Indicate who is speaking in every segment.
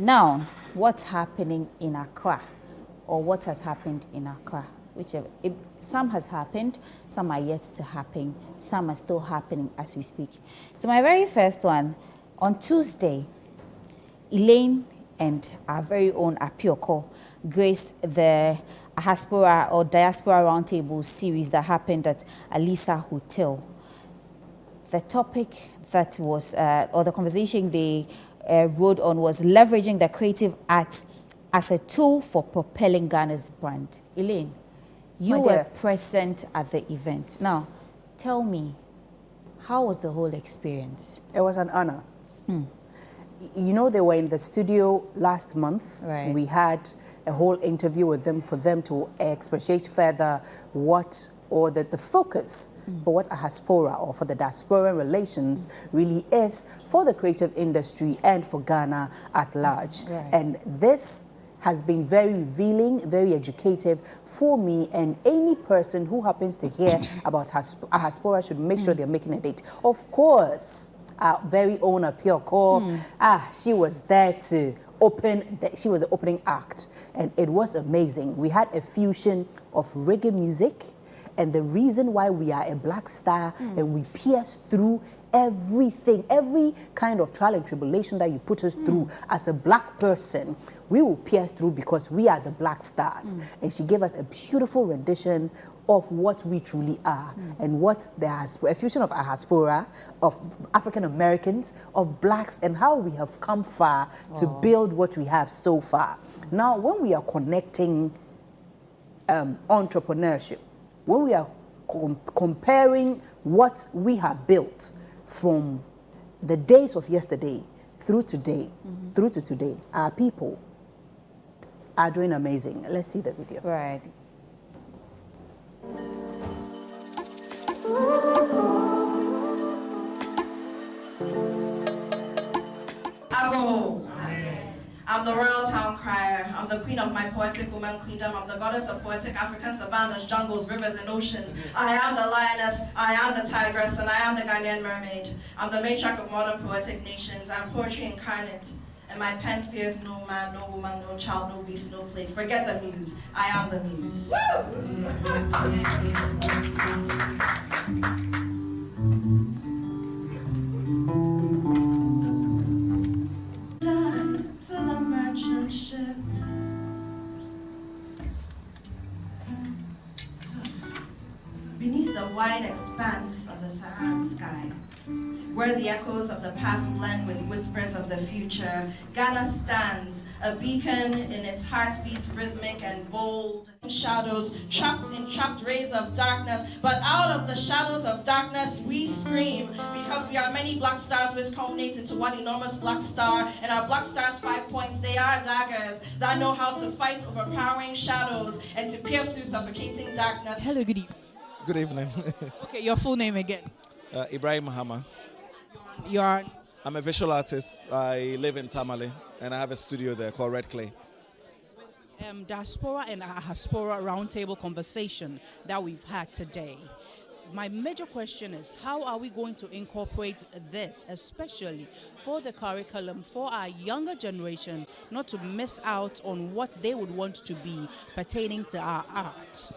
Speaker 1: Now, what's happening in Accra, or what has happened in Accra? Some has happened, some are yet to happen, some are still happening as we speak. So my very first one, on Tuesday, Elaine and our very own Apioko graced the Diaspora Roundtable series that happened at Alisa Hotel. The topic that was, or the conversation they rode on, was leveraging the creative arts as a tool for propelling Ghana's brand. Elaine, you were present at the event. Now, tell me, how was the whole experience?
Speaker 2: It was an honor. You know, they were in the studio last month.
Speaker 1: Right.
Speaker 2: We had a whole interview with them for them to expatiate further the focus for what Diaspora, or for the diaspora relations, really is for the creative industry and for Ghana at large.
Speaker 1: Right.
Speaker 2: And this has been very revealing, very educative for me, and any person who happens to hear about Diaspora should make sure they're making a date. Of course, our very own Apioko, she was there to she was the opening act, and it was amazing. We had a fusion of reggae music, and the reason why we are a black star and we pierce through everything, every kind of trial and tribulation that you put us through as a black person, we will pierce through because we are the black stars. And she gave us a beautiful rendition of what we truly are and what a fusion of Diaspora, of African Americans, of blacks, and how we have come far to build what we have so far. Now, when we are connecting entrepreneurship, when we are comparing what we have built from the days of yesterday through today, through to today, our people are doing amazing. Let's see the video.
Speaker 1: Right.
Speaker 3: Ago. I'm the royal town crier. I'm the queen of my poetic woman queendom. I'm the goddess of poetic African savannas, jungles, rivers, and oceans. I am the lioness, I am the tigress, and I am the Ghanaian mermaid. I'm the matriarch of modern poetic nations. I'm poetry incarnate. And my pen fears no man, no woman, no child, no beast, no plague. Forget the muse. I am the muse. To the merchant ships. Beneath the wide expanse of the Saharan sky, where the echoes of the past blend with whispers of the future, Ghana stands, a beacon in its heartbeats, rhythmic and bold. Shadows, trapped in trapped rays of darkness, but out of the shadows of darkness we scream, because we are many black stars which culminate into one enormous black star, and our black stars' 5 points, they are daggers that know how to fight overpowering shadows and to pierce through suffocating darkness.
Speaker 4: Hello, good evening.
Speaker 5: Good evening.
Speaker 4: Okay, your full name again?
Speaker 5: Ibrahim Mahama. I'm a visual artist. I live in Tamale, and I have a studio there called Red Clay.
Speaker 4: Diaspora and Diaspora roundtable conversation that we've had today. My major question is, how are we going to incorporate this, especially for the curriculum, for our younger generation, not to miss out on what they would want to be pertaining to our art?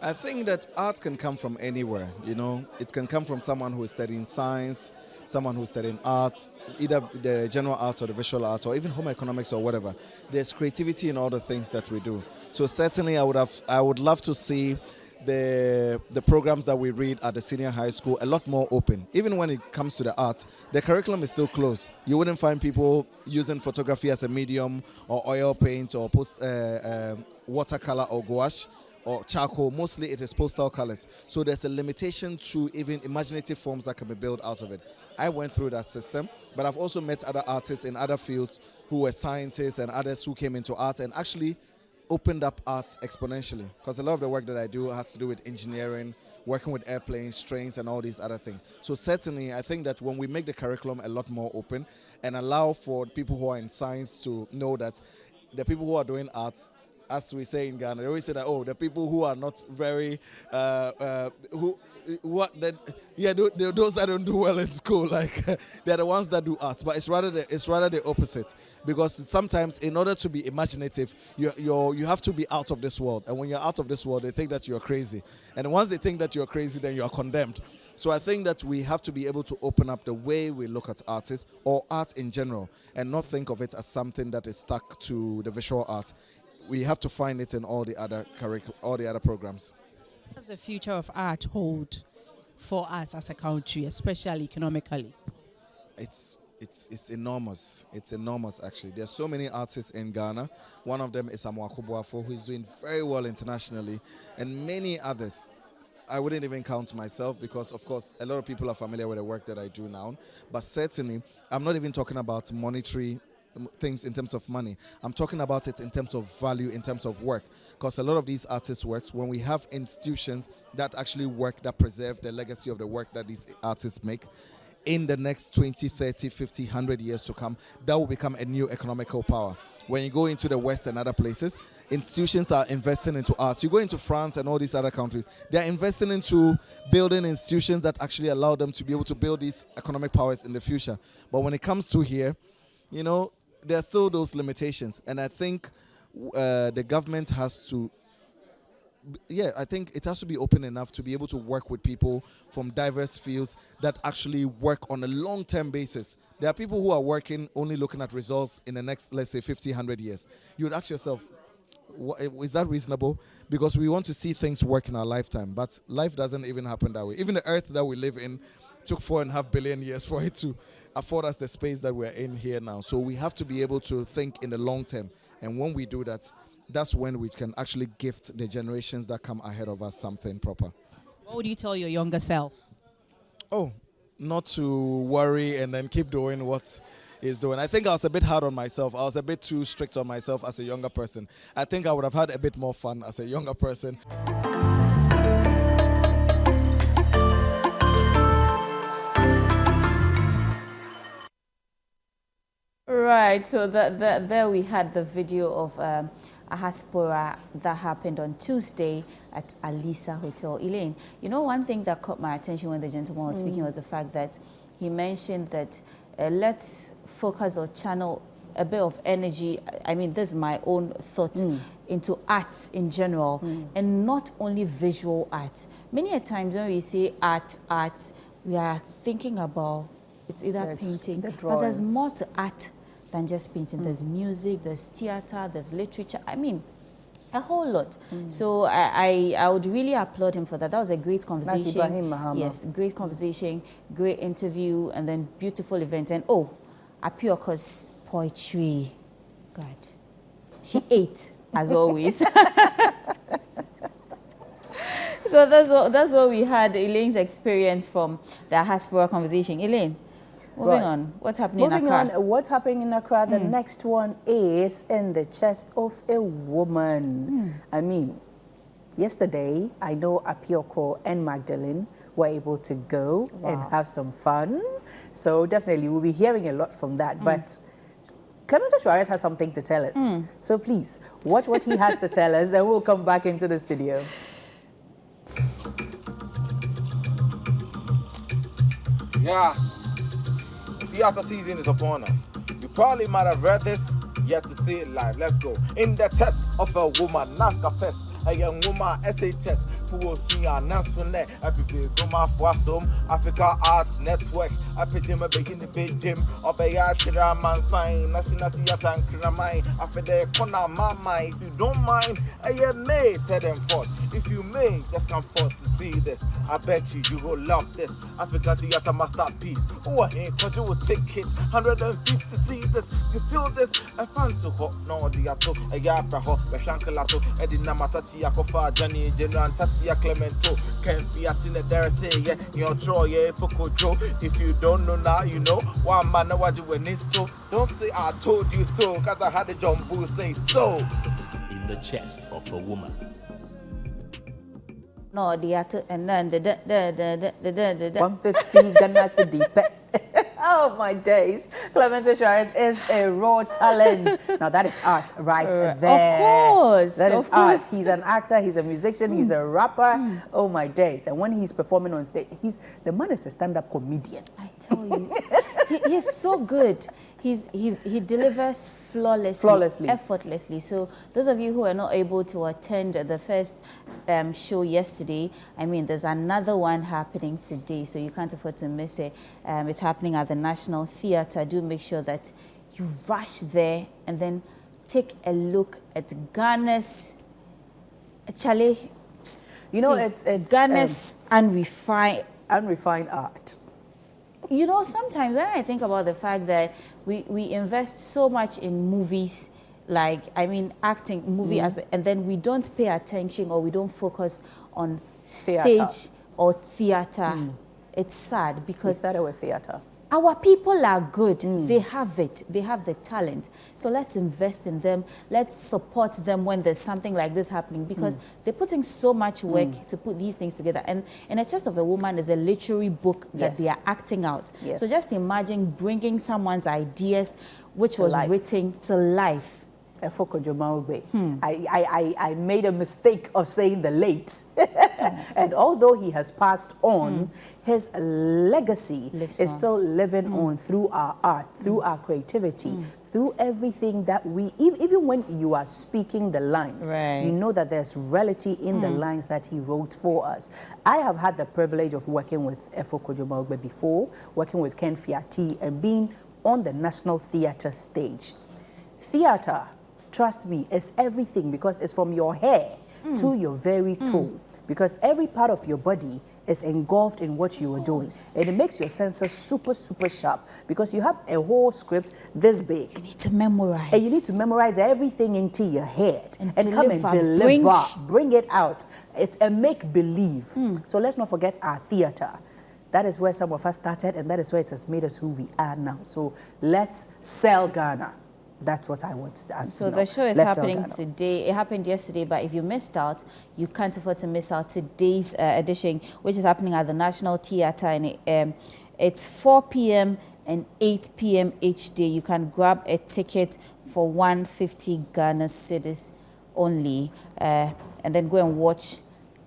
Speaker 5: I think that art can come from anywhere, you know. It can come from someone who is studying science, someone who's studying art, either the general arts or the visual arts, or even home economics or whatever. There's creativity in all the things that we do. So certainly I would love to see the programs that we read at the senior high school a lot more open. Even when it comes to the arts, the curriculum is still closed. You wouldn't find people using photography as a medium, or oil paint, or watercolor or gouache or charcoal. Mostly it is pastel colors. So there's a limitation to even imaginative forms that can be built out of it. I went through that system, but I've also met other artists in other fields who were scientists and others who came into art and actually opened up art exponentially. Because a lot of the work that I do has to do with engineering, working with airplanes, trains, and all these other things. So certainly, I think that when we make the curriculum a lot more open and allow for people who are in science to know that the people who are doing art as we say in Ghana, they always say that, oh, the people who are not very, those that don't do well in school, like they're the ones that do arts. But it's rather the opposite, because sometimes in order to be imaginative, you have to be out of this world. And when you're out of this world, they think that you're crazy. And once they think that you're crazy, then you are condemned. So I think that we have to be able to open up the way we look at artists or art in general, and not think of it as something that is stuck to the visual art. We have to find it in all the other programs.
Speaker 4: What does the future of art hold for us as a country, especially economically?
Speaker 5: It's enormous. It's enormous, actually. There's so many artists in Ghana. One of them is Amoako Boafo, who is doing very well internationally, and many others. I wouldn't even count myself, because, of course, a lot of people are familiar with the work that I do now. But certainly, I'm not even talking about monetary things in terms of money. I'm talking about it in terms of value, in terms of work. Because a lot of these artists' works, when we have institutions that actually work, that preserve the legacy of the work that these artists make, in the next 20, 30, 50, 100 years to come, that will become a new economical power. When you go into the West and other places, institutions are investing into arts. You go into France and all these other countries, they're investing into building institutions that actually allow them to be able to build these economic powers in the future. But when it comes to here, there are still those limitations. And I think the government has to, I think it has to be open enough to be able to work with people from diverse fields that actually work on a long-term basis. There are people who are working only looking at results in the next, let's say, 50, 100 years. You would ask yourself, is that reasonable? Because we want to see things work in our lifetime, but life doesn't even happen that way. Even the earth that we live in took 4.5 billion years for it to afford us the space that we're in here now. So we have to be able to think in the long term. And when we do that, that's when we can actually gift the generations that come ahead of us something proper.
Speaker 4: What would you tell your younger self?
Speaker 5: Oh, not to worry and then keep doing what is doing. I think I was a bit hard on myself. I was a bit too strict on myself as a younger person. I think I would have had a bit more fun as a younger person.
Speaker 1: Right, so there we had the video of a diaspora that happened on Tuesday at Alisa Hotel. Elaine, one thing that caught my attention when the gentleman was speaking was the fact that he mentioned that let's focus or channel a bit of energy, I mean, this is my own thought, into arts in general, and not only visual art. Many a times when we say art, we are thinking about it's either painting, but there's more to art than just painting. There's music, there's theater, there's literature. I mean, a whole lot. So I would really applaud him for that. That was a great conversation. Yes, great conversation, great interview, and then beautiful event. And Apioko's poetry. God, she ate as always. So that's what we had. Elaine's experience from the diaspora conversation. Elaine. Moving on, what's happening in Accra?
Speaker 2: What's happening in Accra? The next one is in the chest of a woman. I mean, yesterday, I know Apioko and Magdalene were able to go and have some fun. So definitely, we'll be hearing a lot from that. But Clemento Suarez has something to tell us. So please, watch what he has to tell us, and we'll come back into the studio.
Speaker 6: Yeah. Theater season is upon us. You probably might have read this, yet to see it live. Let's go. In the test of a woman, Naka Fest, a young woman, SHS, who will see our national, Africa Arts Network, I put him a begin the big gym, or by Yachira Man sign, National Theatre and Kramai, after the corner, Mama, if you don't mind, I may tell them forth. If you may, just come forth to see this. I bet you will love this. Africa Theatre masterpiece. Oh, I ain't cause you will take it. 150 to see this. You feel this? I found to hot. No, the ato, a yapra hot, a shankalato, Edina Matatia Kofa, Johnny, General, and Tatia Clemento. Can't be at in the dirty, yeah, your draw, yeah, Foko Joe. If you don't know now, you know. One man, what you when it's so. Don't say I told you so, cause I had a jumbo say so.
Speaker 7: In the chest of a woman.
Speaker 1: No, the and then the
Speaker 2: 150 Ghana Cedi. Oh my days. Clemente Suarez is a raw talent. Now that is art right there.
Speaker 1: Of course.
Speaker 2: That is
Speaker 1: of
Speaker 2: art.
Speaker 1: course.
Speaker 2: He's an actor, he's a musician, he's a rapper. Oh my days. And when he's performing on stage, the man is a stand-up comedian.
Speaker 1: I tell you, he's so good. He delivers flawlessly, effortlessly. So those of you who are not able to attend the first show yesterday, I mean, there's another one happening today, so you can't afford to miss it. It's happening at the National Theatre. Do make sure that you rush there and then take a look at Ghana's Charlie.
Speaker 2: You know,
Speaker 1: See,
Speaker 2: it's
Speaker 1: Ghana's unrefined
Speaker 2: art.
Speaker 1: You know, sometimes when I think about the fact that we invest so much in movies, like, I mean, acting, movie, and then we don't pay attention or we don't focus on stage or theater, it's sad because...
Speaker 2: We started with theater.
Speaker 1: Our people are good. They have it. They have the talent. So let's invest in them. Let's support them when there's something like this happening because they're putting so much work to put these things together. And In a Chest of a Woman is a literary book that they are acting out.
Speaker 2: Yes.
Speaker 1: So just imagine bringing someone's ideas, which was written, to life.
Speaker 2: Efoko Jomaugbe. I made a mistake of saying the late. And although he has passed on, his legacy is still living on through our art, through our creativity, through everything that we, even when you are speaking the lines, you know that there's reality in the lines that he wrote for us. I have had the privilege of working with Efoko Jomaugbe before, working with Ken Fiati, and being on the National Theatre stage. Theatre, trust me, is everything because it's from your hair to your very toe. Because every part of your body is engulfed in what you are doing. And it makes your senses super, super sharp because you have a whole script this big.
Speaker 1: You need to memorize.
Speaker 2: And you need to memorize everything into your head and come and deliver. Bring it out. It's a make-believe. So let's not forget our theater. That is where some of us started and that is where it has made us who we are now. So let's sell Ghana. That's what I want us to know.
Speaker 1: So the show is happening today. It happened yesterday, but if you missed out, you can't afford to miss out today's edition, which is happening at the National Theatre. And it's 4 p.m. and 8 p.m. each day. You can grab a ticket for 150 Ghana cedis only, and then go and watch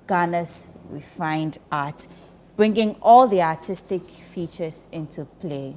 Speaker 1: Ghana's refined art, bringing all the artistic features into play.